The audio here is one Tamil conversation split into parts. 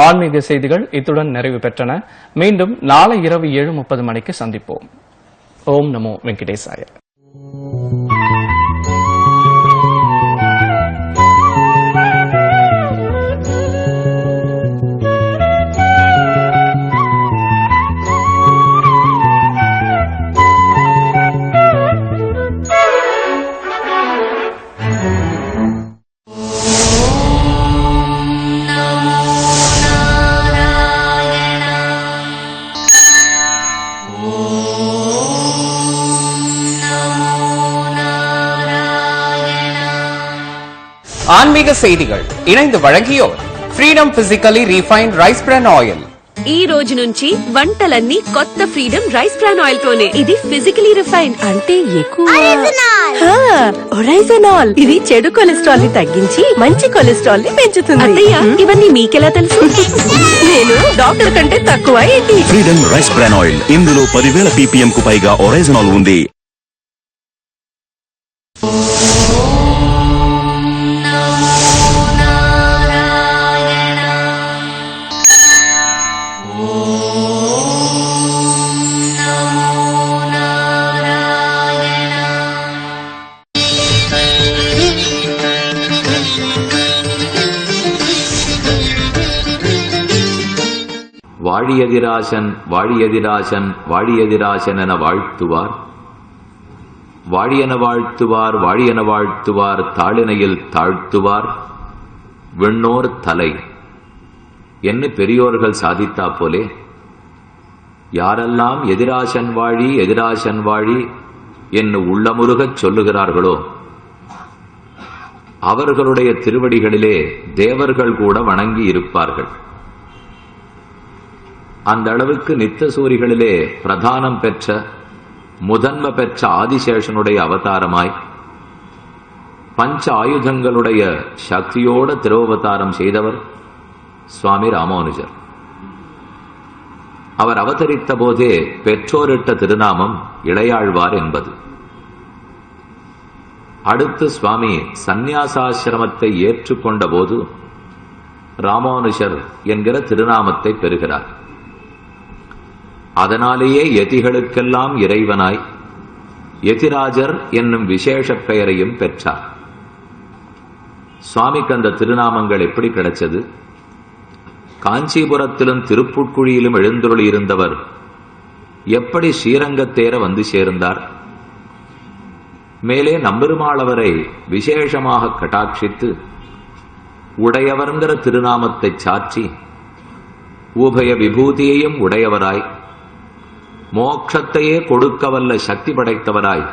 ஆன்மீக செய்திகள் இத்துடன் நிறைவு பெற்றன. மீண்டும் நாளை இரவு 7:30 மணிக்கு சந்திப்போம். ஓம் நமோ வெங்கடேசாய. ஆன்மீக செய்திகள் இணைந்து வழங்கியோர் freedom physically refined rice bran oil. ఈ రోజు నుంచి వంటలన్నీ కొత్త ఫ్రీడమ్ రైస్ బ్రాన్ ఆయిల్ తోనే. ఇది ఫిజికల్లీ రిఫైన్డ్ అంటే ఎక్కువ ఒరైజనాల్. ఇది చెడు కొలెస్ట్రాల్ ని తగ్గించి మంచి కొలెస్ట్రాల్ ని పెంచుతుంది. అత్తయ్య ఇవన్నీ మీకెలా తెలుసు? నేను డాక్టర్ కంటే తక్కువ ఏంటి? ఫ్రీడమ్ రైస్ బ్రాన్ ఆయిల్, ఇందులో 10,000 ppm కు పైగా ఒరైజనాల్ ఉంది. வாழியதிராசன் வாழியதிராசன் வாழியதிராசன் என வாழ்த்துவார். வாழியன வாழ்த்துவார் வாழியன வாழ்த்துவார் தாளினையில் தாழ்த்துவார் விண்ணோர் தலை என்று பெரியோர்கள் சாதித்தா போலே, யாரெல்லாம் எதிராசன் வாழி எதிராசன் வாழி என்று உள்ளமுருகச் சொல்லுகிறார்களோ அவர்களுடைய திருவடிகளிலே தேவர்கள் கூட வணங்கி இருப்பார்கள். அந்த அளவுக்கு நித்தசூரிகளிலே பிரதானம் பெற்ற முதன்மை பெற்ற ஆதிசேஷனுடைய அவதாரமாய் பஞ்ச ஆயுதங்களுடைய சக்தியோட திருவவதாரம் செய்தவர் சுவாமி ராமானுஜர். அவர் அவதரித்த போதே பெற்றோரிட்ட திருநாமம் இளையாழ்வார் என்பது. அடுத்து சுவாமி சந்நியாசாசிரமத்தை ஏற்றுக்கொண்ட போது ராமானுஜர் என்கிற திருநாமத்தை பெறுகிறார். அதனாலேயே யதிகளுக்கெல்லாம் இறைவனாய் யதிராஜர் என்னும் விசேஷ பெயரையும் பெற்றார். சுவாமிக்கு அந்த திருநாமங்கள் எப்படி கிடைச்சது? காஞ்சிபுரத்திலும் திருப்புட்குழியிலும் எழுந்துருளி இருந்தவர் எப்படி ஸ்ரீரங்கத்தேர வந்து சேர்ந்தார்? மேலே நம்பெருமாளவரை விசேஷமாக கட்டாட்சித்து உடையவர்ங்கிற திருநாமத்தை சாற்றி உபய விபூதியையும் உடையவராய் மோட்சத்தையே கொடுக்க வல்ல சக்தி படைத்தவராய்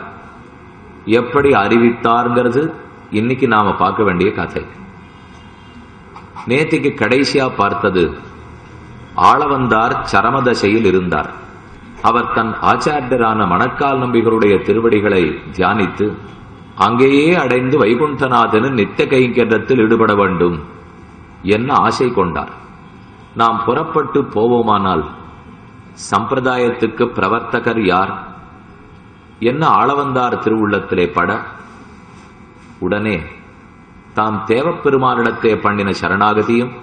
எப்படி அறிவித்தார்ங்கிறது இன்னைக்கு நாம பார்க்க வேண்டிய கதை. நேத்திக்கு கடைசியா பார்த்தது ஆளவந்தார் சரமதசையில் இருந்தார். அவர் தன் ஆச்சாரியரான மணக்கால் நம்பிகளுடைய திருவடிகளை தியானித்து அங்கேயே அடைந்து வைகுண்டநாதனின் நித்திய கைங்கரியத்தில் ஈடுபட வேண்டும் என்ன ஆசை கொண்டார். நாம் புறப்பட்டு போவோமானால் சம்பிரதாயத்துக்கு பிரவர்த்தகர் யார் என்ன ஆளவந்தார் திருவுள்ளத்திலே பட, உடனே தாம் தேவப்பெருமானிடத்தே பண்ணின சரணாகதியும்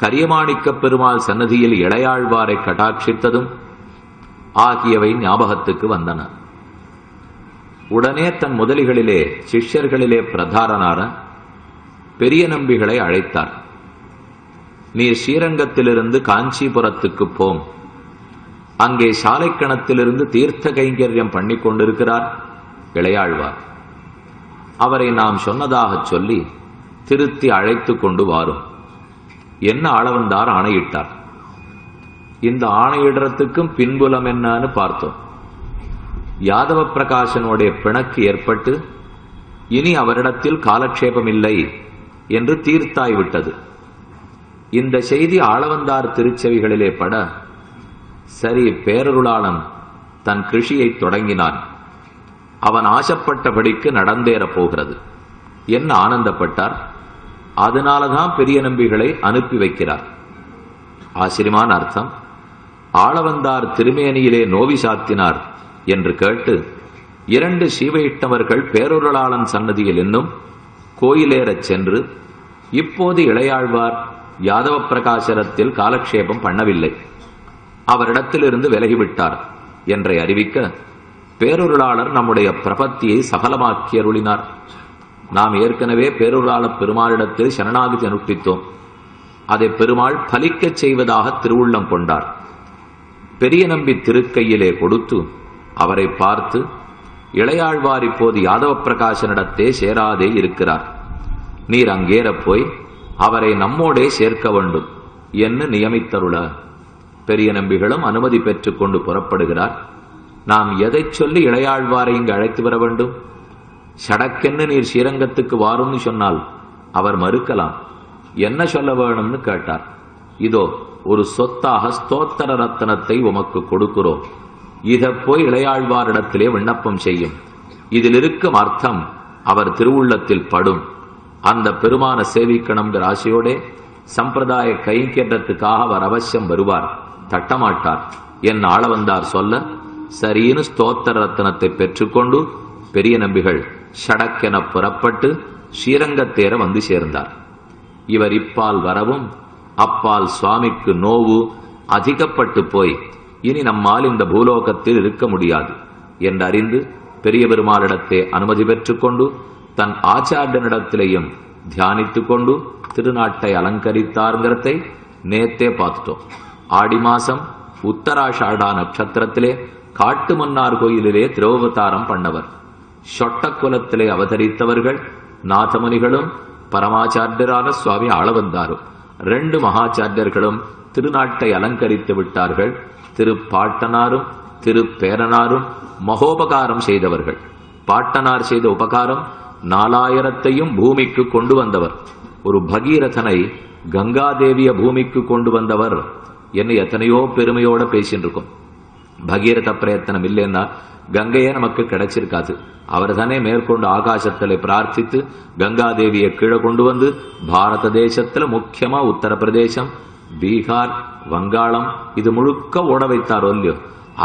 கரியமாணிக்க பெருமாள் சன்னதியில் இளையாழ்வாரை கட்டாட்சித்ததும் ஆகியவை ஞாபகத்துக்கு வந்தன. உடனே தன் முதலிகளிலே சிஷ்யர்களிலே பிரதாரனான பெரிய நம்பிகளை அழைத்தார். நீ ஸ்ரீரங்கத்திலிருந்து காஞ்சிபுரத்துக்கு போம், அங்கே சாலைக்கணத்திலிருந்து தீர்த்த கைங்கரியம் பண்ணி கொண்டிருக்கிறார் இளையாழ்வார். அவரை நாம் சொன்னதாக சொல்லி திருத்தி அழைத்து கொண்டு வாரும் என்ன ஆளவந்தார் ஆணையிட்டார். இந்த ஆணையிடறதுக்கும் பின்புலம் என்னன்னு பார்த்தோம். யாதவ பிரகாசனுடைய பிணக்கு ஏற்பட்டு இனி அவரிடத்தில் காலக்ஷேபம் இல்லை என்று தீர்த்தாய்விட்டது. இந்த செய்தி ஆளவந்தார் திருச்செவிகளிலே பட, சரி பேரருளாளன் தன் கிருஷியை தொடங்கினான், அவன் ஆசைப்பட்டபடிக்கு நடந்தேறப் போகிறது என்ன ஆனந்தப்பட்டார். அதனாலதான் பெரிய நம்பிகளை அனுப்பி வைக்கிறார். ஆச்சரியமான அர்த்தம். ஆளவந்தார் திருமேனியிலே நோவி சாத்தினார் என்று கேட்டு 2 சீவையிட்டவர்கள் பேரொருளாளன் சன்னதியில் இன்னும் கோயிலேறச் சென்று, இப்போது இளையாழ்வார் யாதவ பிரகாசரத்தில் காலக்ஷேபம் பண்ணவில்லை, அவரிடத்திலிருந்து விலகிவிட்டார் என்றை அறிவிக்க பேரொருளாளர் நம்முடைய பிரபத்தியை சபலமாக்கி அருளினார். நாம் ஏற்கனவே பேரொருளாளர் பெருமாளிடத்தில் சரணாகதி அனுஷ்டித்தோம். அதை பெருமாள் பலிக்கச் செய்வதாக திருவுள்ளம் கொண்டார். பெரிய நம்பி திருக்கையிலே கொடுத்து அவரை பார்த்து, இளையாழ்வார் இப்போது யாதவ பிரகாசனிடத்தே சேராதே இருக்கிறார், நீர் அங்கேறப் போய் அவரை நம்மோடே சேர்க்க வேண்டும் என்று நியமித்தருள. பெரிய நம்பிகளும் அனுமதி பெற்றுக் கொண்டு புறப்படுகிறார். நாம் எதை சொல்லி இளையாழ்வாரை இங்கு அழைத்து வர வேண்டும்? சடக்கென்னு நீர் ஸ்ரீரங்கத்துக்கு வாரும்னு சொன்னால் அவர் மறுக்கலாம். என்ன சொல்ல வேணும்னு கேட்டார். இதோ ஒரு சொத்தாக ஸ்தோத்திர ரத்னத்தை உமக்கு கொடுக்கிறோம், இதை போய் இளையாழ்வாரிடத்திலே விண்ணப்பம் செய்யும். இதில் இருக்கும் அர்த்தம் அவர் திருவுள்ளத்தில் படும். அந்த பெருமான சேவிக்கணுங்கிற ஆசையோடே சம்பிரதாய கைங்கேற்றத்துக்காக அவர் அவசியம் வருவார், தட்டமாட்டார் என் ஆளவந்தார் சொல்ல சரின்னு ஸ்தோத்திர ரத்னத்தை பெற்றுக்கொண்டு பெரிய நம்பிகள் ஷடக்கென புறப்பட்டு ஸ்ரீரங்கத்தேர வந்து சேர்ந்தார். இவர் இப்பால் வரவும் அப்பால் சுவாமிக்கு நோவு அதிகப்பட்டு போய் இனி நம்மால் இந்த பூலோகத்தில் இருக்க முடியாது என்று அறிந்து பெரிய பெருமாளிடத்தே அனுமதி பெற்றுக்கொண்டு தன் ஆச்சாரியனிடத்திலேயும் தியானித்துக் கொண்டு திருநாட்டை அலங்கரித்தார்ங்கிறதை நேத்தே பார்த்துட்டோம். ஆடி மாசம் உத்தராஷாடா நட்சத்திரத்திலே காட்டு மன்னார் கோயிலிலே திரோவதாரம் பண்ணவர். சொட்ட குலத்திலே அவதரித்தவர்கள் நாதமுனிகளும் பரமாச்சாரியரான சுவாமி ஆளவந்தாரும். 2 மகாச்சாரியர்களும் திருநாட்டை அலங்கரித்து விட்டார்கள். திருப்பாட்டனாரும் திருப்பேரனாரும் மகோபகாரம் செய்தவர்கள். பாட்டனார் செய்த உபகாரம் 4000 பூமிக்கு கொண்டு வந்தவர். ஒரு பகீரதனை கங்காதேவிய பூமிக்கு கொண்டு வந்தவர் என்று எத்தனையோ பெருமையோட பேசிட்டு இருக்கும். பகீரத பிரயத்தனம் இல்லைன்னா கங்கையே நமக்கு கிடைச்சிருக்காது. அவர் தானே மேற்கொண்டு ஆகாசத்திலே பிரார்த்தித்து கங்காதேவியை கீழே கொண்டு வந்து பாரத தேசத்துல முக்கியமா உத்தரப்பிரதேசம், பீகார், வங்காளம் இது முழுக்க ஓட வைத்தாரோ இல்லையோ,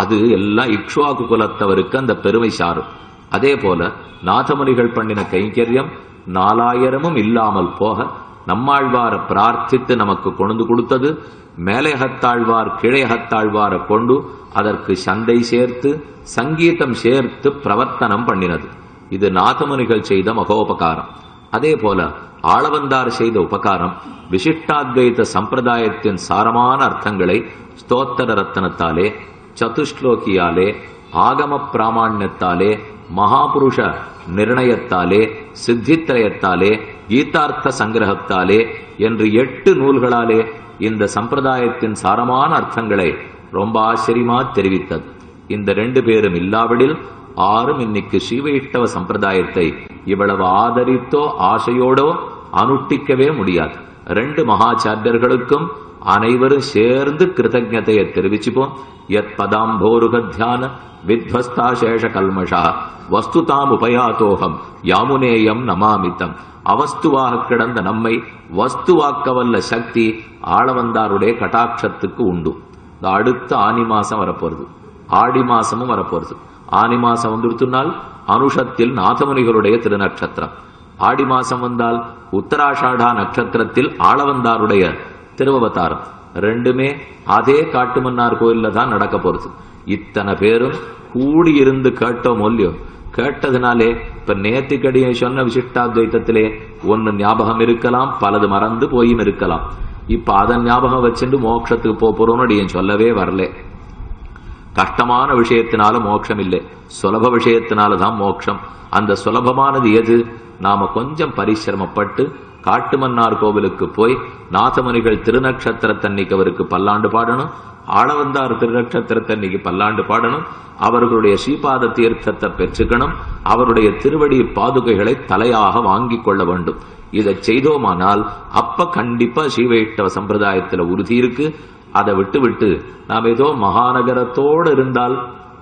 அது எல்லாம் இக்ஷ்வாகு குலத்தவருக்கு அந்த பெருமை சாரும். அதே போல நாதமுனிகள் பண்ணின கைங்கரியம் 4000 இல்லாமல் போக நம்மாழ்வார பிரார்த்தித்து நமக்கு கொண்டு கொடுத்தது. மேலையகத்தாழ்வார் கீழையகத்தாழ்வாரை கொண்டு அதற்கு சந்தை சேர்த்து சங்கீதம் சேர்த்து பிரவர்த்தனம் பண்ணினது. இது நாதமுனிகள் செய்த மகோபகாரம். அதே போல ஆளவந்தார் செய்த உபகாரம் விசிஷ்டாத்வைத சம்பிரதாயத்தின் சாரமான அர்த்தங்களை ஸ்தோத்திர ரத்னத்தாலே, சதுஷ்லோகியாலே, ஆகம பிராமாண்யத்தாலே, மகாபுருஷ நிர்ணயத்தாலே, சித்தித்திரயத்தாலே, கீதார்த்த சங்கிரகத்தாலே என்று 8 நூல்களாலே இந்த சம்பிரதாயத்தின் சாரமான அர்த்தங்களை ரொம்ப ஆச்சரியமா தெரிவித்தது. இந்த 2 பேரும் இல்லாவிடில் ஆரும் இன்னைக்கு ஸ்ரீவைஷ்ணவ சம்பிரதாயத்தை இவ்வளவு ஆதரித்தோ ஆசையோடோ அனுஷ்டிக்கவே முடியாது. 2 மகாச்சாரியர்களுக்கும் அனைவரும் சேர்ந்து கிருதஜதையை தெரிவிச்சுப்போம். யத் பதாம்போருக தியான வித்வஸ்தா சேஷ கல்மஷா வஸ்துதாம் உபயாத்தோகம் யாமுனேயம் நமாமித்தம். அவஸ்துவாக கிடந்த நம்மை வஸ்துவாக்கவல்ல சக்தி ஆளவந்தாருடைய கட்டாட்சத்துக்கு உண்டு. அடுத்த ஆனி மாசம் வரப்போறது, ஆடி மாசமும் வரப்போறது. ஆனி மாசம் வந்துடுத்துனால் அனுஷத்தில் நாதமுனிகளுடைய திருநட்சத்திரம், ஆடி மாசம் வந்தால் உத்தராஷாடா நட்சத்திரத்தில் ஆளவந்தாருடைய திருவவதாரம். 2மே அதே காட்டுமன்னார் கோயில்ல தான் நடக்க போறது. இத்தனை பேரும் கூடியிருந்து கேட்டோம் இல்லையோ, கேட்டதுனாலே இப்ப நேத்திக்கடியை சொன்ன விசிஷ்டாத்வைத்தத்திலே ஒன்னு ஞாபகம் இருக்கலாம், பலது மறந்து போயும் இருக்கலாம். இப்ப அதன் ஞாபகம் வச்சுட்டு மோட்சத்துக்கு போறோம்னு சொல்லவே வரல. கஷ்டமான விஷயத்தினால மோட்சம் இல்லை, சுலப விஷயத்தினாலதான் மோட்சம். அந்த சுலபமானது எது? நாம கொஞ்சம் பரிசிரமப்பட்டு காட்டுமன்னார் கோவிலுக்கு போய் நாதமுனிகள் திருநட்சத்திரத்தன்னைக்கு அவருக்கு பல்லாண்டு பாடணும், ஆளவந்தார் திருநட்சத்திரத்தன்னைக்கு பல்லாண்டு பாடணும், அவர்களுடைய ஸ்ரீபாத தீர்த்தத்தை பெற்றுக்கணும், அவருடைய திருவடி பாதுகைகளை தலையாக வாங்கி கொள்ள வேண்டும். இதை செய்தோமானால் அப்ப கண்டிப்பா ஸ்ரீவைஷ்ணவ சம்பிரதாயத்துல உறுதி இருக்கு. அதை விட்டு நாம் ஏதோ மகாநகரத்தோடு இருந்தால்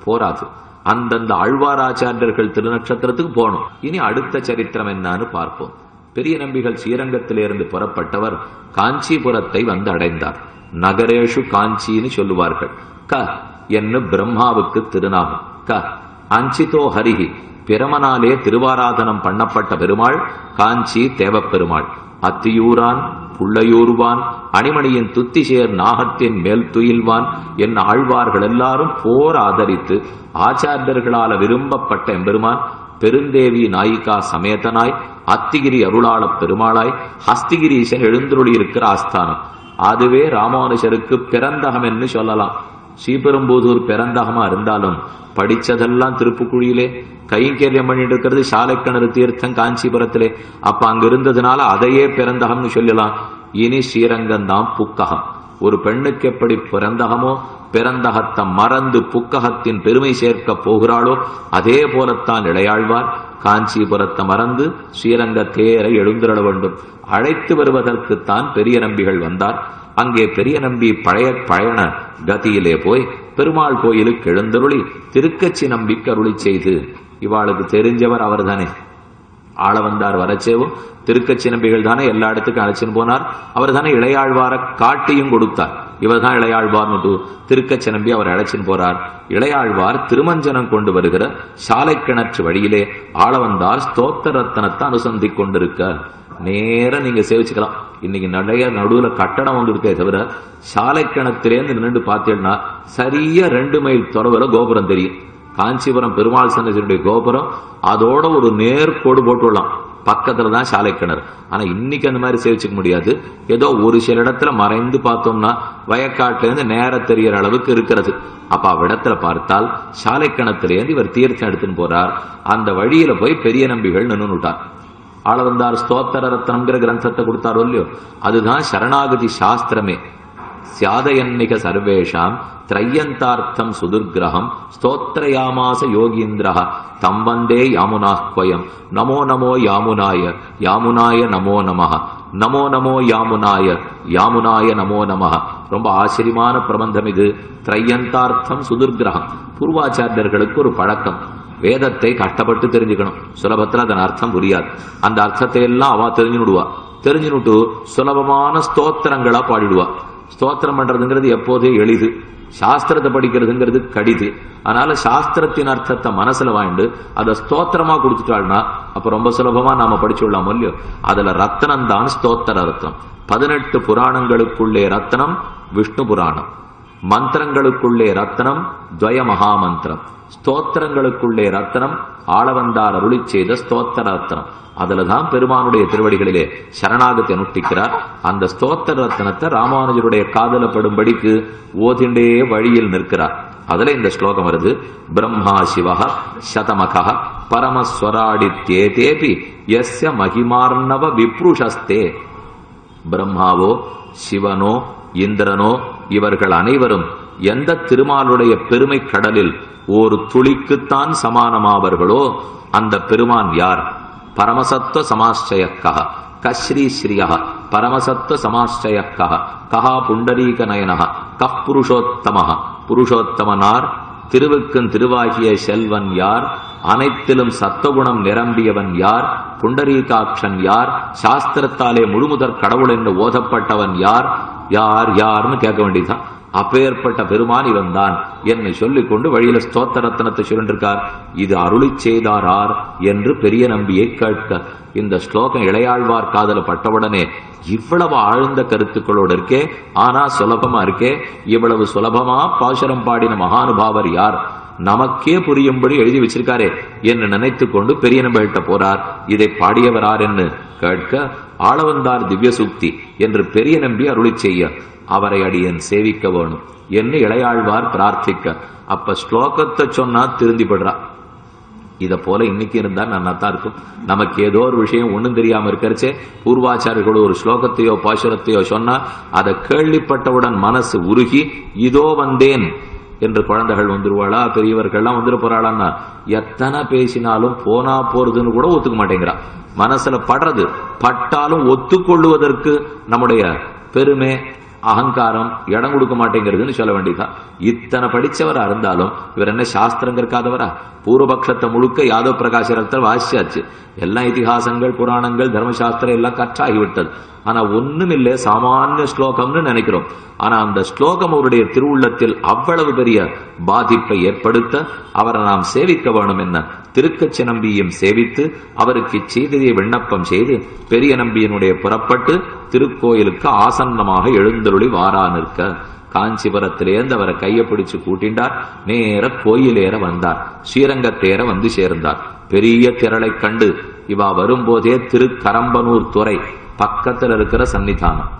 போராது. அந்தந்த ஆழ்வாராச்சாரியர்கள் திருநட்சத்திரத்துக்கு போகணும். இனி அடுத்த சரித்திரம் என்னன்னு பார்ப்போம். பெரிய நம்பிகள் ஸ்ரீரங்கத்திலிருந்து புறப்பட்டவர் காஞ்சிபுரத்தை வந்து அடைந்தார். நகரேஷு காஞ்சின்னு சொல்லுவார்கள். க என்று பிரம்மாவுக்கு திருநாமம். க அஞ்சிதோ ஹரிஹி, பிரமனாலே திருவாராதனம் பண்ணப்பட்ட பெருமாள் காஞ்சி தேவப்பெருமாள். அத்தியூரான் புள்ளையூர்வான் அணிமணியின் துத்திசேர் நாகத்தின் மேல் துயில்வான் என்ன ஆழ்வார்கள் எல்லாரும் போர் ஆதரித்து ஆச்சாரியர்களால விரும்பப்பட்ட எம்பெருமான் பெருந்தேவி நாயிகா சமேதனாய் அத்திகிரி அருளாளப் பெருமாளாய் ஹஸ்திகிரீசன் எழுந்துருளி இருக்கிற ஆஸ்தானம். அதுவே ராமானுஜருக்கு பிறந்தகம் என்று சொல்லலாம். ஸ்ரீபெரும்புதூர் பிறந்தகமா இருந்தாலும் படிச்சதெல்லாம் திருப்புக்குழியிலே, கைங்கரியம் பண்ணிட்டு இருக்கிறது சாலைக்கிணறு தீர்த்தம் காஞ்சிபுரத்திலே. அப்ப அங்க இருந்ததுனால அதையே பிறந்தகம்னு சொல்லலாம். இனி ஸ்ரீரங்கம்தான் புக்ககம். ஒரு பெண்ணுக்கு எப்படி பிறந்தகமோ பிறந்தகத்தை மறந்து புக்ககத்தின் பெருமை சேர்க்க போகிறாளோ அதே போலத்தான் இளையாழ்வார் காஞ்சிபுரத்தை மறந்து ஸ்ரீரங்க தேரை எழுந்திரள வேண்டும். அழைத்து வருவதற்குத்தான் பெரிய நம்பிகள் வந்தார். அங்கே பெரிய நம்பி பழைய பயண கதியிலே போய் பெருமாள் கோயிலுக்கு எழுந்தருளி திருக்கச்சி நம்பிக்கு அருளி செய்து, இவாளுக்கு தெரிஞ்சவர் அவர் தானே, ஆள வந்தார் வரச்சேவும் திருக்கச்சி நம்பிகள் தானே எல்லா இடத்துக்கும் அழைச்சின்னு போனார். அவர் தானே இளையாழ்வார காட்டியும் கொடுத்தார். இவர் தான் இளையாழ்வார்னு திருக்கச்சி நம்பி அவர் அழைச்சின்னு போறார். இளையாழ்வார் திருமஞ்சனம் கொண்டு வருகிற சாலை கிணற்று வழியிலே ஆள வந்தார் ஸ்தோத்திர ரத்தனத்தை அனுசந்தி கொண்டிருக்க. நேரம் நீங்க சேவிச்சுக்கலாம். இன்னைக்கு நிறைய நடுவுல கட்டடம் வந்து இருக்கே தவிர சாலை கிணத்திலேருந்து நின்று பார்த்தீங்கன்னா சரியா 2 மைல் தொலைவில் கோபுரம் தெரியும். காஞ்சிபுரம் பெருமாள் சன்னதியுடைய கோபுரம் அதோட ஒரு நேர்கோடு போட்டுடலாம். பக்கத்துல தான் சாலை கிணறு. ஆனா இன்னைக்கு அந்த மாதிரி சேவிச்சுக்க முடியாது. ஏதோ ஒரு சில இடத்துல மறைந்து பார்த்தோம்னா வயக்காட்டுல இருந்து நேர தெரியற அளவுக்கு இருக்கிறது. அப்ப அவ்விடத்துல பார்த்தால் சாலை கிணத்திலேருந்து இவர் தீர்த்தம் எடுத்துன்னு போறார். அந்த வழியில போய் பெரிய நம்பிகள் நின்னுட்டார். ஆள வந்தார் ஸ்தோத்திர ரத்னம்ங்கிற கிரந்தத்தை கொடுத்தாரோ இல்லையோ, அதுதான் சரணாகதி சாஸ்திரமே. சியாதயன்னிக சர்வேஷாம் திரையந்தார்த்தம் சுதுர்கிரகம் ஸ்தோத்திரயாமாச யோகீந்திரஹ தம் வந்தே யாமுனாஹ்வயம் நமோ நமோ யாமுனாய யாமுனாய நமோ நமஹ நமோ நமோ யாமுனாய யாமுனாய நமோ நமஹ. ரொம்ப ஆச்சரியமான பிரபந்தம் இது. திரையந்தார்த்தம் சுதுர்கிரகம். பூர்வாச்சாரியர்களுக்கு ஒரு பழக்கம், வேதத்தை கஷ்டப்பட்டு தெரிஞ்சுக்கணும். சுலபத்துல அதன் அர்த்தம் புரியாது. அந்த அர்த்தத்தை எல்லாம் அவ தெரிஞ்சுனுட்டு சுலபமான ஸ்தோத்திரங்களா பாடிடுவா. ஸ்தோத்திரம் பண்றதுங்கிறது எப்போதே எளிது, சாஸ்திரத்தை படிக்கிறதுங்கிறது கடிது. அதனால சாஸ்திரத்தின் அர்த்தத்தை மனசுல வாங்கிட்டு அதை ஸ்தோத்திரமா கொடுத்துட்டாள்னா அப்ப ரொம்ப சுலபமா நாம படிச்சுடலாம் இல்லையோ. அதுல ரத்னம் தான் ஸ்தோத்திர ரத்னம். 18 புராணங்களுக்குள்ளே ரத்னம் விஷ்ணு புராணம், மந்திரங்களுக்குள்ளே ரத்னம் துவய மகாமந்திரம், ஸ்தோத்திரங்களுக்குள்ளே ரத்னம் ஆளவந்தார் அருளி செய்த ஸ்தோத்திர ரத்னம். அதுலதான் பெருமானுடைய திருவடிகளிலே சரணாகத்தை அனுஷ்டிக்கிறார். அந்த ஸ்தோத்திர ரத்னத்தை ராமானுஜருடைய காதலப்படும்படிக்கு ஓதிண்டே வழியில் நிற்கிறார். அதுல இந்த ஸ்லோகம் வருது. பிரம்மா சிவஹ சதமக பரமஸ்வராடித்யேதேபி யஸ்ய மகிமார்ணவ விப்ருஷஸ்தே. பிரம்மாவோ சிவனோ இந்திரனோ இவர்கள் அனைவரும் எந்த திருமாலுடைய பெருமை கடலில் ஒரு துளிக்குத்தான் சமானமாவர்களோ அந்த பெருமான் யார்? பரமசத்துவ சமாச்சயக்கஹ கஸ்ரீ ஸ்ரீயஹ பரமசத்துவ சமாச்சயக்கஹ கஹா புண்டரீக நயனஹ கஹ் புருஷோத்தமஹ. புருஷோத்தமனார், திருவுக்கும் திருவாகிய செல்வன் யார்? அனைத்திலும் சத்துவகுணம் நிரம்பியவன் யார்? புண்டரீகாட்சன் யார்? சாஸ்திரத்தாலே முழுமுதற் கடவுள் என்று ஓதப்பட்டவன் யார்? யார் யார்னு கேட்க வேண்டியதுதான். அப்பேற்பட்ட பெருமான் இவன் தான் என்னை சொல்லிக் கொண்டு வழியில ஸ்தோத்திர ரத்னத்தை சொல்லிருக்கார். இது அருளி செய்தாரார் என்று பெரிய நம்பியை கேட்க. இந்த ஸ்லோகம் இளையாழ்வார் காதல பட்டவுடனே இவ்வளவு ஆழ்ந்த கருத்துக்களோடு இருக்கே, ஆனா சுலபமா இருக்கே, இவ்வளவு சுலபமா பாசுரம் பாடின மகானுபாவர் யார்? நமக்கே புரியும்படி எழுதி வச்சிருக்காரே என்று நினைத்து கொண்டு பெரிய நம்பிகிட்ட போறார். இதை பாடியவரார் என்று கேட்க ஆளவந்தார் திவ்ய சூக்தி என்று பெரிய நம்பி அருளி செய்ய அவரை அடியன் சேவிக்க வேணும் என்று இளையாழ்வார் பிரார்த்திக்க. அப்ப ஸ்லோகத்தை சொன்னா திருந்திப்படுறா. இத போல இன்னைக்கு இருந்தா நன்னாத்தான் இருக்கும். நமக்கு ஏதோ ஒரு விஷயம் ஒண்ணும் தெரியாம இருக்கிறச்சே பூர்வாச்சாரியர்களோ ஒரு ஸ்லோகத்தையோ பாசுரத்தையோ சொன்னா அதை கேள்விப்பட்டவுடன் மனசு உருகி இதோ வந்தேன் என்று குழந்தைகள் வந்துருவாளா, பெரியவர்கள்லாம் வந்துட போறாளான்னா எத்தனை பேசினாலும் போனா போறதுன்னு கூட ஒத்துக்க மாட்டேங்கிறா. மனசுல படுறது பட்டாலும் ஒத்துக்கொள்ளுவதற்கு நம்முடைய பெருமை அகங்காரம் இடம் கொடுக்க மாட்டேங்கிறதுன்னு சொல்ல வேண்டியதா. இத்தனை படிச்சவரா இருந்தாலும் இவர் என்ன சாஸ்திரம் கற்காதவரா? பூர்வபக்ஷத்தை முழுக்க யாதவ் பிரகாசரத்தில் வாசிச்சாச்சு. எல்லாம் இதிகாசங்கள் புராணங்கள் தர்மசாஸ்திரம் எல்லாம் கற்றாகிவிட்டது. ஆனா ஒண்ணும் இல்லை, சாமானிய ஸ்லோகம்னு நினைக்கிறோம். ஆனா அந்த ஸ்லோகம் அவருடைய திருவுள்ளத்தில் அவ்வளவு பெரிய பாதிப்பை ஏற்படுத்த அவரை நாம் சேவிக்க வேணும். என்ன திருக்கச்சி நம்பியும் சேவித்து அவருக்கு செய்தியை விண்ணப்பம் செய்து பெரிய நம்பியினுடைய புறப்பட்டு திருக்கோயிலுக்கு ஆசன்னமாக எழுந்தருளி வாரா நிற்க காஞ்சிபுரத்திலேருந்து அவரை கையை பிடிச்சு கூட்டிண்டார். நேர கோயிலேற வந்தார். ஸ்ரீரங்கத்தேர வந்து சேர்ந்தார். பெரிய திரளை கண்டு இவா வரும்போதே திருக்கரம்பனூர் துறை பக்கத்தில் இருக்கிற சன்னிதானம்,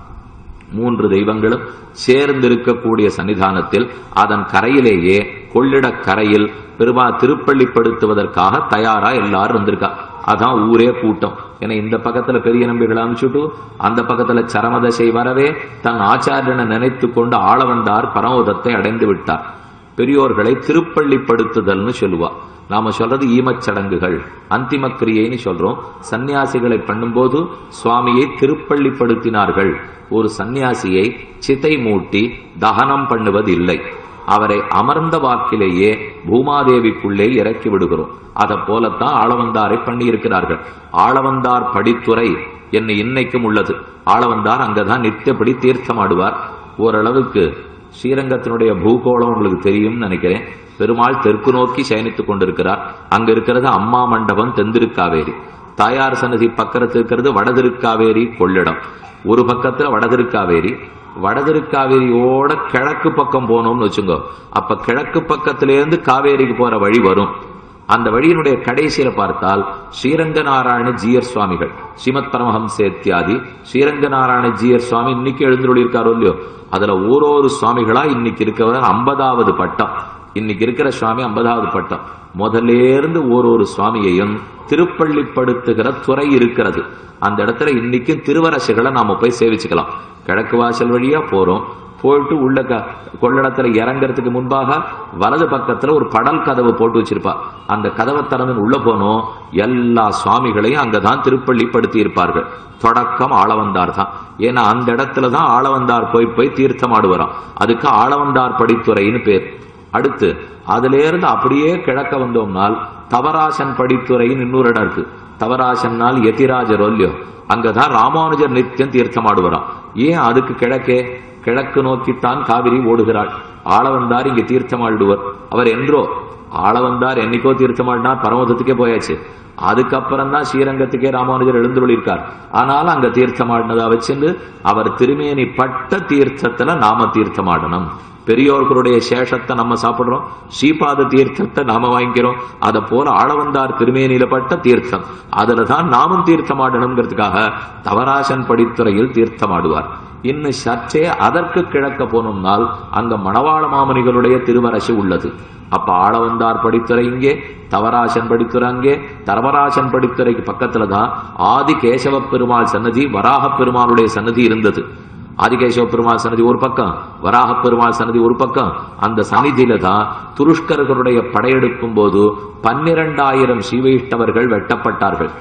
3 தெய்வங்களும் சேர்ந்திருக்கக்கூடிய சன்னிதானத்தில் அதன் கரையிலேயே கொள்ளிட கரையில் பெருமா திருப்பள்ளிப்படுத்துவதற்காக தயாரா எல்லாரும் வந்திருக்கா. அதான் ஊரே கூட்டம். ஏன்னா இந்த பக்கத்துல பெரிய நம்பிகளை அனுப்பிச்சுட்டு அந்த பக்கத்துல சரமதசை வரவே தன் ஆச்சாரியனை நினைத்து கொண்டு ஆள வந்தார். பரமோதத்தை அடைந்து விட்டார். பெரியோர்களை திருப்பள்ளிப்படுத்துதல்னு சொல்லுவா. நாம சொல்றது ஈமச்சடங்குகள், அந்திம கிரியைன்னு சொல்றோம். சன்னியாசிகளை பண்ணும்போது சுவாமியை திருப்பள்ளிப்படுத்தினார்கள். ஒரு சன்னியாசியை சிதை மூட்டி தகனம் பண்ணுவது இல்லை. அவரை அமர்ந்த வாக்கிலேயே பூமாதேவிக்குள்ளே இறக்கி விடுகிறோம். அதை போலத்தான் ஆளவந்தாரை பண்ணி இருக்கிறார்கள். ஆளவந்தார் படித்துறை என்ன இன்னைக்கும் உள்ளது. ஆளவந்தார் அங்கதான் நித்தியப்படி தீர்த்தமாடுவார். ஓரளவுக்கு ஸ்ரீரங்கத்தினுடைய பூகோளம் உங்களுக்கு தெரியும் நினைக்கிறேன். பெருமாள் தெற்கு நோக்கி சயனித்துக் கொண்டிருக்கிறார். அங்க இருக்கிறது அம்மா மண்டபம் தென்திருக்காவேரி. தாயார் சன்னதி பக்கத்தில் இருக்கிறது வடதிருக்காவேரி கொள்ளிடம். ஒரு பக்கத்துல வடதிருக்காவேரி, வடதிருக்காவேரியோட கிழக்கு பக்கம் போனோம்னு வச்சுங்க. அப்ப கிழக்கு பக்கத்திலேருந்து காவேரிக்கு போற வழி வரும். அந்த வழியினுடைய கடைசியில பார்த்தால் ஸ்ரீரங்க நாராயண ஜீயர் சுவாமிகள், ஸ்ரீமத் பரமஹம்சேத்யாதி ஸ்ரீரங்க நாராயண ஜீயர் சுவாமி இன்னைக்கு எழுந்துள்ளி இருக்காரோ இல்லையோ, அதுல ஓரொரு சுவாமிகளா இன்னைக்கு இருக்கிறவர் 50வது பட்டம். இன்னைக்கு இருக்கிற சுவாமி 50வது பட்டம். முதலேருந்து ஓரொரு சுவாமியையும் திருப்பள்ளிப்படுத்துகிற துறை இருக்கிறது. அந்த இடத்துல இன்னைக்கும் திருவரசுகளை நாம போய் சேவிச்சுக்கலாம். கிழக்கு வாசல் வழியா போறோம். போயிட்டு உள்ள கொள்ளிடத்துல இறங்கறதுக்கு முன்பாக வலது பக்கத்துல ஒரு படல் கதவு போட்டு வச்சிருப்பா. அந்த கதவை திறந்து உள்ள போனோம். எல்லா சுவாமிகளையும் அங்கதான் திருப்பள்ளிப்படுத்தி இருப்பார்கள். தொடக்கம் ஆளவந்தார் தான். ஏன்னா அந்த இடத்துலதான் ஆளவந்தார் போய் தீர்த்தமாடுவாராம். அதுக்கு ஆளவந்தார் படித்துறைன்னு பேர். அடுத்து அதுல இருந்து அப்படியே கிழக்க வந்தோம்னால் தவராசன் படித்துறைன்னு இன்னொரு இடம் இருக்கு. தவராசன்னால் எதிராஜர் இல்லையோ, அங்கதான் ராமானுஜர் நித்தியம் தீர்த்தமாடுவாராம். ஏன் அதுக்கு கிழக்கு நோக்கித்தான் காவிரி ஓடுகிறாள். ஆளவந்தார் இங்க தீர்த்தமாடுவர். அவர் என்றோ ஆளவந்தார் என்னைக்கோ தீர்த்தமாடினார், பரமதத்துக்கே போயாச்சு. அதுக்கப்புறம் தான் ஸ்ரீரங்கத்துக்கே ராமானுஜர் எழுந்துள்ளிருக்கார். ஆனாலும் அங்க தீர்த்தமாடினதா வச்சுட்டு அவர் திருமேனி பட்ட தீர்த்தத்துல நாம தீர்த்தமாடணும். பெரியோர்களுடைய சேஷத்தை நம்ம சாப்பிடுறோம், ஸ்ரீபாத தீர்த்தத்தை நாம வாங்கிக்கிறோம். அத போல ஆளவந்தார் திருமேனியில பட்ட தீர்த்தம் அதுலதான் நாமும் தீர்த்தமாடணுங்கிறதுக்காக தவராசன் படித்துறையில் தீர்த்தமாடுவார். இன்னும் சற்றே அதற்கு கிழக்க போனோம்னால் அங்க மணவாள மாமனிகளுடைய திருவரசு உள்ளது. அப்ப ஆளவந்தார் படித்துறை இங்கே, தவராசன் படித்துறை அங்கே. தர்மராசன் படித்துறைக்கு பக்கத்துலதான் ஆதி கேசவ பெருமாள் சன்னதி, வராக பெருமாளுடைய சன்னதி இருந்தது. ஆதிகேசவ பெருமாள் சன்னதி ஒரு பக்கம், வராக பெருமாள் சன்னதி ஒரு பக்கம். அந்த சன்னிதியில தான் துருஷ்கர்களுடைய படையெடுக்கும் போது 12,000 சீவைஷ்டவர்கள் வெட்டப்பட்டார்கள்.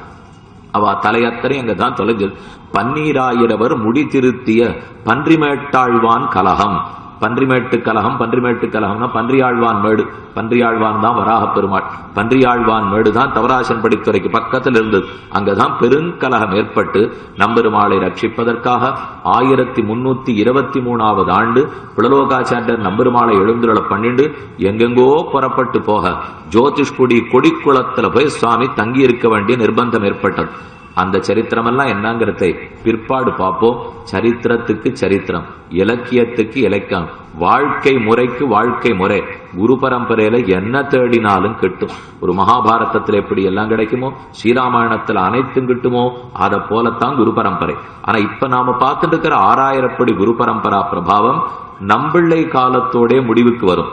அவ தலையத்தனை அங்கதான் தொலைஞ்சல். 12,000 முடி திருத்திய பன்றிமேட்டாழ்வான் கலகம். பன்றிமேட்டு கலகம்னா பன்றியாழ்வான் மேடு. பன்றியாழ்வான் தான் வராக பெருமாள். பன்றியாழ்வான் மேடு தான் தவராசன் படித்துறைக்கு பக்கத்தில் இருந்தது. அங்கதான் பெருங்கலகம் ஏற்பட்டு நம்பெருமாளை ரட்சிப்பதற்காக 1323வது ஆண்டு புலலோகாச்சாரியர் நம்பெருமாளை எழுந்துள்ள பண்ணிண்டு எங்கெங்கோ புறப்பட்டு போக ஜோதிஷ்குடி கொடிக்குளத்துல போய் சுவாமி தங்கி இருக்க வேண்டிய நிர்பந்தம் ஏற்பட்டது. அந்த சரித்திரம் எல்லாம் என்னங்கிறதை பிற்பாடு பார்ப்போம். சரித்திரத்துக்கு சரித்திரம், இலக்கியத்துக்கு இலக்கியம், வாழ்க்கை முறைக்கு வாழ்க்கை முறை. குரு பரம்பரையில என்ன தேடினாலும் கிட்டும். ஒரு மகாபாரதத்துல எப்படி எல்லாம் கிடைக்குமோ, ஸ்ரீராமாயணத்துல அனைத்தும் கிட்டுமோ, அதை போலத்தான் குரு பரம்பரை. ஆனா இப்ப நாம பார்த்துட்டு இருக்கிற 6000 படி குரு பரம்பரா பிரபாவம் நம்பிள்ளை காலத்தோட முடிவுக்கு வரும்.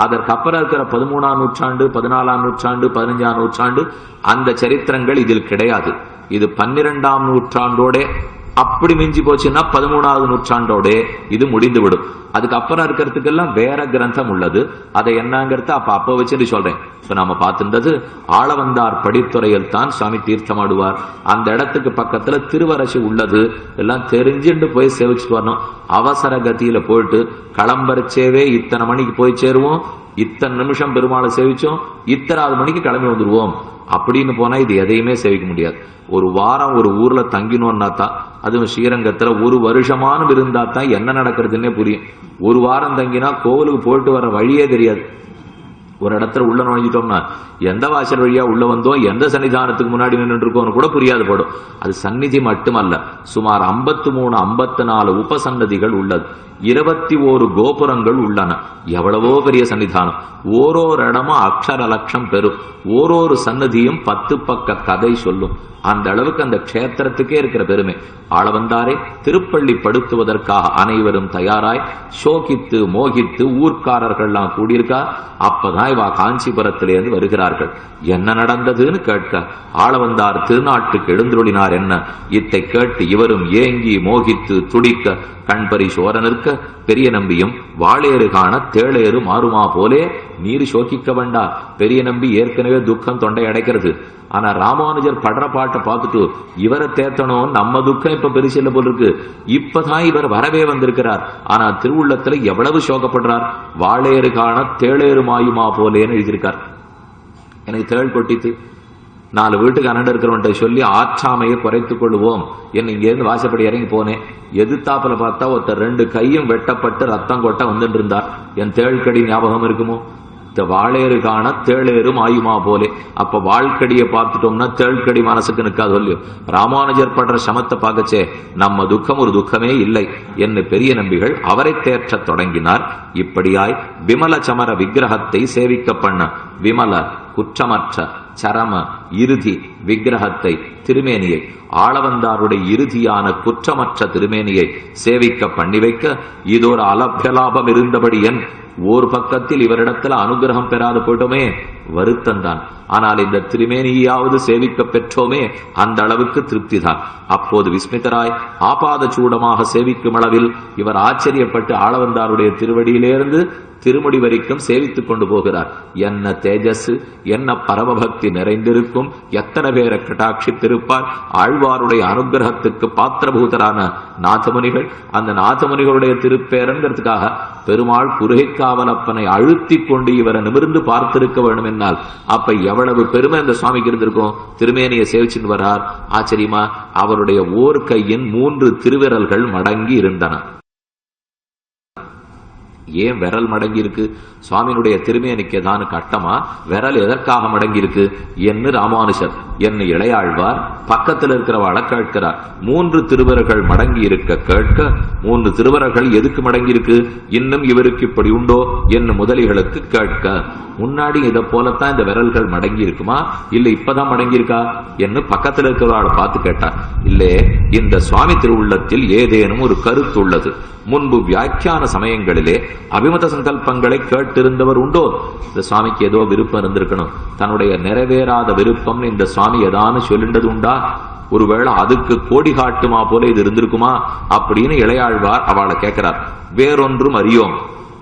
அதற்கப்புறம் இருக்கிற 13ஆம் நூற்றாண்டு, 14ஆம் நூற்றாண்டு, 15ஆம் நூற்றாண்டு அந்த சரித்திரங்கள் இதில் கிடையாது. இது 12ஆம் நூற்றாண்டோட அப்படி மிஞ்சி போச்சுன்னா 13வது நூற்றாண்டோட இது முடிந்துவிடும். அதுக்கப்புறம் இருக்கிறதுக்கெல்லாம் வேற கிரந்தம் உள்ளது. அதை என்னங்கிறத அப்ப வச்சுட்டு சொல்றேன். இப்ப நாம பார்த்துட்டது ஆளவந்தார் படித்துறையில் தான் சுவாமி தீர்த்தமாடுவார். அந்த இடத்துக்கு பக்கத்துல திருவரசி உள்ளது. எல்லாம் தெரிஞ்சுட்டு போய் சேவிச்சுட்டு வரணும். அவசர கதியில போயிட்டு கிளம்பரிச்சேவே இத்தனை மணிக்கு போய் சேருவோம், இத்தனை நிமிஷம் பெருமாளை சேவிச்சோம், இத்தனாவது மணிக்கு கிளம்பி வந்துருவோம் அப்படின்னு போனா இது எதையுமே சேவிக்க முடியாது. ஒரு வாரம் ஒரு ஊர்ல தங்கினோம்னா தான், அதுவும் ஸ்ரீரங்கத்துல ஒரு வருஷமானும் இருந்தா தான் என்ன நடக்கிறதுன்னே புரியும். ஒரு வாரம் தங்கினா கோவிலுக்கு போயிட்டு வர வழியே தெரியாது. ஒரு இடத்துல உள்ள நுழைஞ்சிட்டோம்னா எந்த வாசல் வழியா உள்ள வந்தோம், எந்த சன்னிதானத்துக்கு முன்னாடி நின்று இருக்கோம்னு கூட புரியாது போடும். அது சந்நிதி மட்டுமல்ல, சுமார் 53 54 உபசன்னதிகள் உள்ளது, 21 கோபுரங்கள் உள்ளன. எவ்வளவோ பெரிய சன்னிதானம். ஓரோரு இடமும் அக்ஷர லட்சம் பெறும். ஓரோரு சன்னதியும் 10 பக்க கதை சொல்லும். அந்த அளவுக்கு அந்த க்ஷேத்திரத்துக்கே இருக்கிற பெருமை. ஆளவந்தாரே திருப்பள்ளி படுத்துவதற்காக அனைவரும் தயாராய் சோகித்து மோகித்து ஊர்க்காரர்கள்லாம் கூடியிருக்கா. அப்பதான் இவா காஞ்சிபுரத்திலிருந்து வருகிறார்கள். என்ன நடந்ததுன்னு கேட்க ஆளவந்தார் திருநாட்டுக்கு எழுந்துருளினார் என்ன. இத்தை கேட்டு இவரும் ஏங்கி மோகித்து துடிக்க கண்பரி சோர நிற்க பெரிய நம்பியும் வாளேறு காண தேளேறு மாறுமா போலே நீர் சோகிக்க வேண்டாம். பெரிய நம்பி ஏற்கனவே துக்கம் தொண்டை அடைக்கிறது. ஆனா ராமானுஜர் படுற பாட்டை பார்த்துட்டு இவரை தேத்தணும், நம்ம துக்கம் இப்ப பெருசில்ல போல் இருக்கு. இப்பதான் இவர் வரவே வந்திருக்கிறார். ஆனா திருவுள்ளத்துல எவ்வளவு சோகப்படுறார். வாளேறு காண தேளேறு மாயுமா போலேன்னு எழுதியிருக்கார். எனக்கு தேள் கொட்டித்து 4 வீட்டுக்கு அண்ணன் இருக்கிறவன்ட்ட சொல்லி ஆற்றாமையை குறைத்துக் கொள்வோம் என்ன இங்கேருந்து வாசப்படி இறங்கி போனேன். எதிர்த்தாப்புல பார்த்தா ஒருத்தர் 2 கையும் வெட்டப்பட்டு ரத்தம் கொட்ட வந்துட்டு இருந்தார். என் தேள்கடி ஞாபகம் இருக்குமோ? வாளேறு காண தேளேறும் ஆயுமா போலே. அப்ப வாழ்க்கடியை பார்த்துட்டோம்னா தேள்கடி மனசுக்கு நிற்காது இல்லையோ. ராமானுஜர் படுற சமத்தை பார்க்கச்சே நம்ம துக்கம் ஒரு துக்கமே இல்லை என்று பெரிய நம்பிகள் அவரை தேற்ற தொடங்கினார். இப்படியாய் விமல சமர விக்கிரகத்தை சேவிக்க பண்ண விமல குற்றமற்ற சரம இறுதி விக்கிரகத்தை திருமேனியை ஆளவந்தாருடைய இறுதியான குற்றமற்ற திருமேனியை சேவிக்க பண்ணி வைக்க இதோட அலபியலாபம் இருந்தபடி என் ஒரு பக்கத்தில் இவரிடத்துல அனுகிரகம் பெறாது போயிட்டோமே வருத்தந்தான். ஆனால் இந்த திருமேனியாவது சேவிக்க பெற்றோமே அந்த அளவுக்கு திருப்தி தான். அப்போது விஸ்மிதராய் ஆபாத சூடமாக சேவிக்கும் அளவில் இவர் ஆச்சரியப்பட்டு ஆளவந்தாருடைய திருவடியிலிருந்து திருமுடி வரைக்கும் சேவித்துக் கொண்டு போகிறார். என்ன தேஜஸ், என்ன பரமபக்தி நிறைந்திருக்கும், எத்தனை பேரை கட்டாட்சித்திருப்பார். ஆழ்வாருடைய அனுகிரகத்துக்கு பாத்திரபூதரான நாதமுனிகள், அந்த நாதமுனிகளுடைய திருப்பேரங்கிறதுக்காக பெருமாள் குருகைக்காவலப்பனை அழுத்தி கொண்டு இவரை நிமிர்ந்து பார்த்திருக்க வேண்டும் என்னால் அப்ப எவ்வளவு பெருமை இந்த சுவாமிக்கு இருந்திருக்கும். திருமேனியை சேவிச்சுட்டு வரார். ஆச்சரியமா அவருடைய ஓர் கையின் 3 திருவிரல்கள் மடங்கி இருந்தன. ஏன் விரல் மடங்கி இருக்கு? சுவாமியினுடைய திருமேனிக்கு ஏதானு கட்டமா? விரல் எதற்காக மடங்கி இருக்கு என்று ராமானுஜர் என்ன இளையாழ்வார் பக்கத்தில் இருக்கிறவாளை கேட்கிறார். 3 திருவர்கள் மடங்கி இருக்க கேட்க 3 திருவர்கள் எதுக்கு மடங்கி இருக்கு, இன்னும் இவருக்கு இப்படி உண்டோ என்று முதலிகளுக்கு கேட்க முன்னாடி இதை போலத்தான் இந்த விரல்கள் மடங்கி இருக்குமா, இல்ல இப்பதான் மடங்கி இருக்கா என்று பக்கத்தில் இருக்கிறவாளை பார்த்து கேட்டார். இல்லே, இந்த சுவாமி திருவுள்ளத்தில் ஏதேனும் ஒரு கருத்து உள்ளது. முன்பு வியாக்கியான சமயங்களிலே அபிமத சங்கல்பங்களை கேட்டிருந்தவர் உண்டோ? இந்த சுவாமிக்கு ஏதோ விருப்பம் இருந்திருக்கணும். தன்னுடைய நிறைவேறாத விருப்பம் இந்த சுவாமி ஏதானு சொல்லின்றது உண்டா? ஒருவேளை அதுக்கு கோடி காட்டுமா போல இது இருந்திருக்குமா அப்படின்னு இளையாழ்வார் அவளை கேட்கிறார். வேறொன்றும் அறியோம்,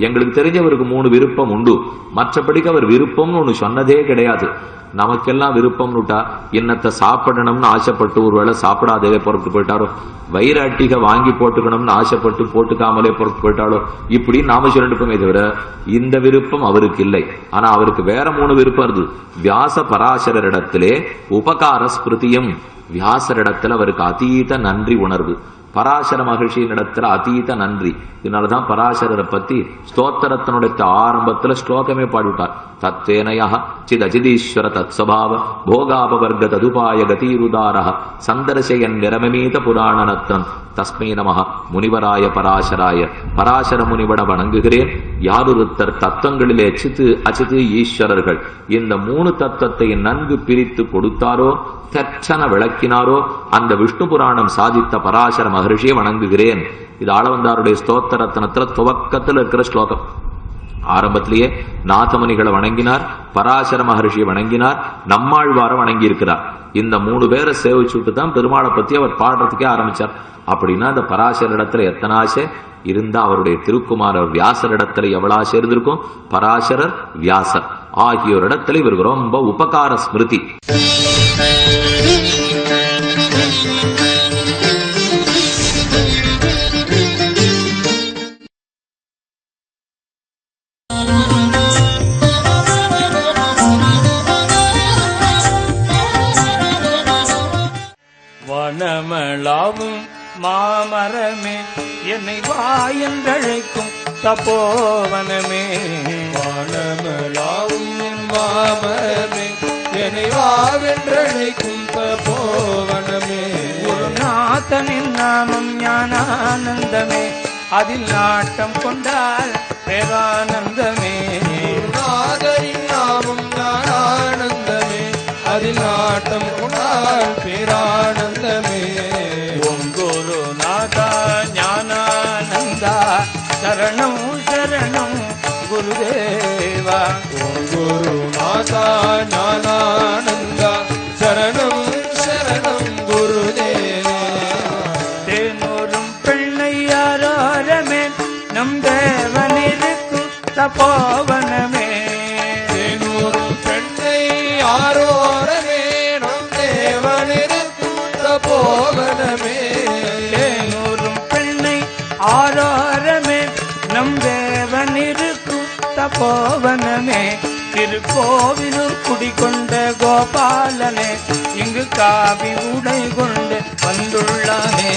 எங்களுக்கு தெரிஞ்சவருக்கு 3 விருப்பம் உண்டு, மற்றபடிக்கு அவர் விருப்பம்னு ஒண்ணு சொன்னதே கிடையாது. நமக்கெல்லாம் விருப்பம் விட்டா என்னத்தை சாப்பிடணும்னு ஆசைப்பட்டு ஒருவேளை சாப்பிடாதே பொறுத்து போயிட்டாரோ, வயிறாட்டிக வாங்கி போட்டுக்கணும்னு ஆசைப்பட்டு போட்டுக்காமலே பொறுத்து போயிட்டாலோ, இப்படி நாம சொல்லிட்டுப்போமே தவிர இந்த விருப்பம் அவருக்கு இல்லை. ஆனா அவருக்கு வேற 3 விருப்பம் இருக்கு. வியாச பராசரரிடத்திலே உபகார ஸ்மிருதியும், வியாசரிடத்துல அவருக்கு அதீத நன்றி உணர்வு, பராசர மகிழ்ச்சியின் இடத்துல அதீத நன்றி. இதனாலதான் பராசரரை பத்தி ஸ்தோத்திரத்தினுடைய ஆரம்பத்துல ஸ்லோகமே பாடிவிட்டார். தத்தேனயா சித் அஜிதீஸ்வர தத் சபாவ போகாபவர்க ததுபாய கதீருதாரஹ சந்தர்சயன் நிரமமீத புராணனத்தன் தஸ்மை நமஹ முனிவராய பராசராய. பராசர முனிவட வணங்குகிறேன். யாரொருத்தர் தத்துவங்களிலே சித்து அச்சித்து ஈஸ்வரர்கள் இந்த 3 தத்துவத்தை நன்கு பிரித்து கொடுத்தாரோ, தட்சண விளக்கினாரோ, அந்த விஷ்ணு புராணம் சாதித்த பராசர மகர்ஷியை வணங்குகிறேன். இது ஆளவந்தாருடைய ஸ்தோத்திரத்தனத்துல துவக்கத்தில் இருக்கிற ஸ்லோகம். ஆரம்பத்திலேயே நாதமுனிகளை வணங்கினார், பராசர மகர்ஷியை வணங்கினார், நம்மாழ்வார வணங்கி இருக்கிறார். இந்த 3 பேரை சேவிச்சுட்டு தான் பெருமாளை பத்தி அவர் பாடுறதுக்கே ஆரம்பிச்சார். அப்படின்னா அந்த பராசர இடத்துல எத்தனை ஆசை இருந்தா அவருடைய திருக்குமாரர் வியாசர் இடத்துல எவ்வளவு ஆசை இருந்திருக்கும். பராசரர் வியாசர் ஆகியோர் இடத்துல இவருக்கு ரொம்ப உபகார ஸ்மிருதி. வனமளாவும் மாமரமே என்னை வா என்றழைக்கும் தபோவனமே. வனமளாவும் மாமரமே என்னை வா என்றழைக்கும் தபோவனமே. குருநாதனின் நாமம் ஞானானந்தமே, அதில் நாட்டம் கொண்டால் பேரானந்தமே. குருநாதனின் நாமம் ஞானானந்தமே, அதில் நாட்டம் கொண்டால் பேரானந்தமே. ஓம் குருநாதா ஞானானந்தா சரணம் சரணம் குருதேவா. ஓம் குருநாதா ஞானானந்தா சரணம் சரணம் குருதேவா. தேனூரும் பிள்ளையாரோரமே நம் தேவனிருக்கும் தபோவனமே. தேனூரும் பிள்ளையாரோரமே நம் தேவனிருக்கும் தபோவனமே. தேனூரும் பிள்ளை ஆரோரமே நம் தேவனிருக்கும் தபோவனமே. திருக்கோவிலூர் குடிகொண்ட கோபாலனே இங்கு காவி உடை கொண்டு வந்துள்ளானே.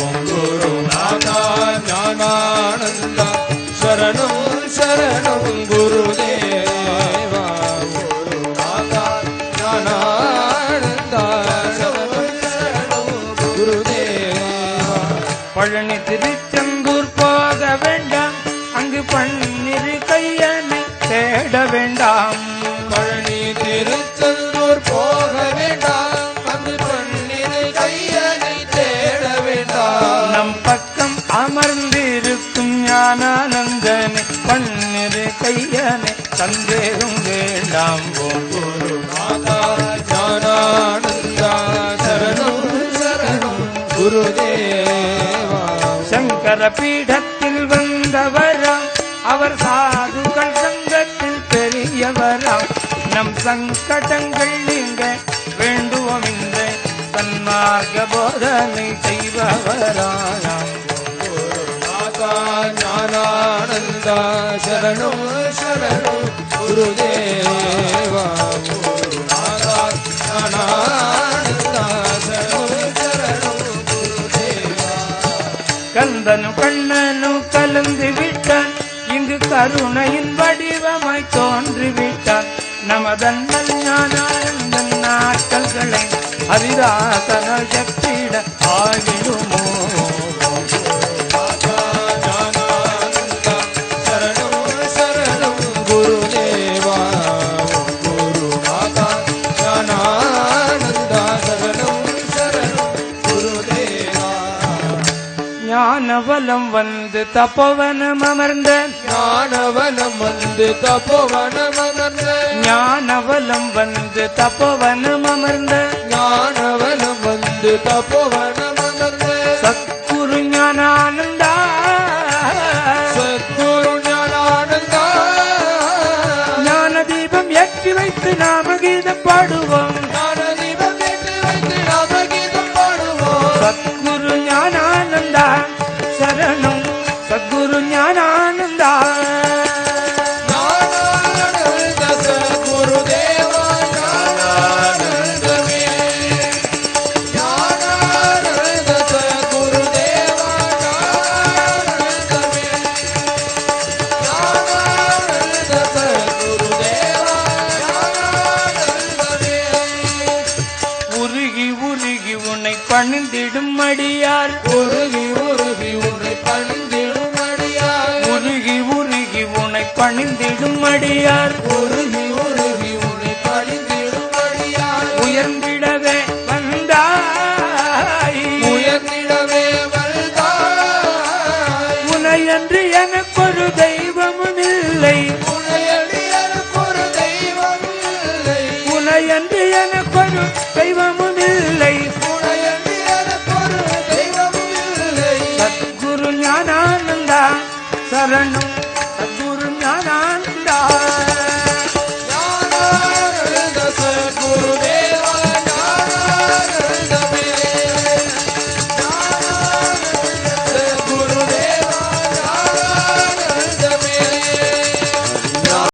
ஓம் குருநாதா ஞானானந்தா சரணம் சரணம் குருதேவா. குருநாதா ஞானானந்தா சரணம் சரணம் குருதேவா. பழனி திருச்செந்தூர் போக வேண்டாம், அங்கு பன்னிரு கையனை தேட வேண்டாம். பழனி திருச்செந்தூர் போக வேண்டாம், அங்கு பன்னிரு கையனை தேட வேண்டாம். நம் பக்கம் அமர்ந்திருக்கும் ஞானானந்தனை பன்னிரு கையனை சந்தேகம் வேண்டாம். ஓம் குருநாதா ஞானானந்தா சரணம் சரணம் குருதேவா. சங்கர பீடத்தில் வந்தவராம், அவர் சாதுகள் சங்கத்தில் பெரியவராம். நம் சங்கடங்கள் நீங்க வேண்டுவோம் இந்த சன்மார்க்க போதனை செய்பவராம். குருநாதா ஞானானந்தா சரணம் சரணம் குருதேவா. குருநாதா ஞானானந்தா சரணம் சரணம் குருதேவா. கந்தனு கண்ணனு கலந்து விட்டான், இங்கு கருணையின் வடிவமாய் தோன்றிவிட்டான். நமதன்னல் ஞானானந்தன் நாட்கள்களை ஹரிதாசனால் சக்திட ஆகிடுமோ. ஞானானந்தா சரணம் சரணம் குருதேவா. குருநாதா ஞானானந்தா சரணம் சரணம் குருதேவா. ஞானவலம் வந்து தபோவனம் அமர்ந்த, ஞானவலம் வந்து தபோவனம் அமர்ந்த, ஞானவலம் வந்து தபோவனம் அமர்ந்த, ஞானவலம் வந்து தபோவனம் அமர்ந்த சத்குரு ஞானானந்தா. சத்குரு ஞானானந்தா ஞான தீபம் ஏற்றி வைத்து நாமகீதம் பாடுவோம். ஞான தீபம் ஏற்றி வைத்து நாமகீதம் பாடுவோம். சத்குரு ஞானானந்தா சரணம் சத்குரு ஞானானந்தா. ஞானானந்த சத்குருதேவா ஞானானந்தமே. ஞானானந்த சத்குருதேவா ஞானானந்தமே. ஞானானந்த சத்குருதேவா ஞானானந்தமே. உருகி உருகி உன்னை பணிந்திடும் அடியார், உருகி உருகி உன்னை பணிந்திடும் அடியார், உருகி உருகி உன்னை பணிந்திடும் அடியார், உருகி உருகி உன்னை பணிந்திடும் அடியார். உயர்ந்திடும்